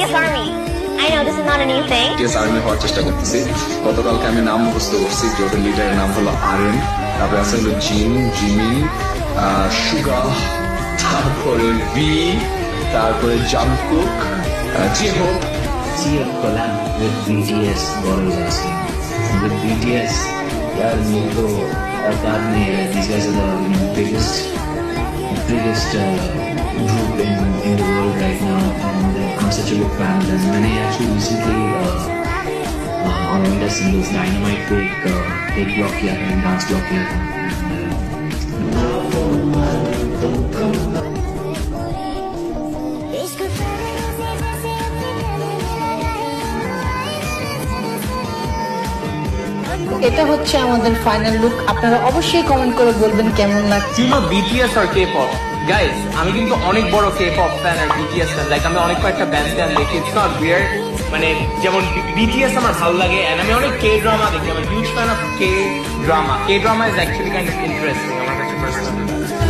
BTS Army. I know this is not a new thing. BTS army হওয়ার চেষ্টা করতেছি। গতকালকে আমি নাম মুখস্থ করছি, যে ওদের লিডারের নাম হলো আরএন, তারপরে আছে হলো জিমিন, সুগা, তারপরে ভি, তারপরে Jungkook, জিহোপ। See a collab with BTS God is asking. With BTS, यार ये तो अवतार में है. These guys are the biggest group in the world right now, and I'm such a big fan of them. मैंने actually recently on India singles Dynamite पे एक blog किया था, डांस ब्लॉग किया था. এটা হচ্ছে আমাদের ফাইনাল লুক। আপনারা অবশ্যই কমেন্ট করে বলবেন কেমন লাগছে। BTS আর K-pop, গাইস আমি কিন্তু অনেক বড় K-pop ফ্যান আর BTS ফ্যান। লাইক আমি অনেক কয়েকটা ব্যান্ড দেখি, ইটস নট উইয়ার্ড। মানে যেমন BTS আমার ভালো লাগে, এন্ড আমি অনেক K-drama দেখি। আমি huge fan of K-drama. K-drama is actually kind of interesting আমার কাছে পার্সোনালি।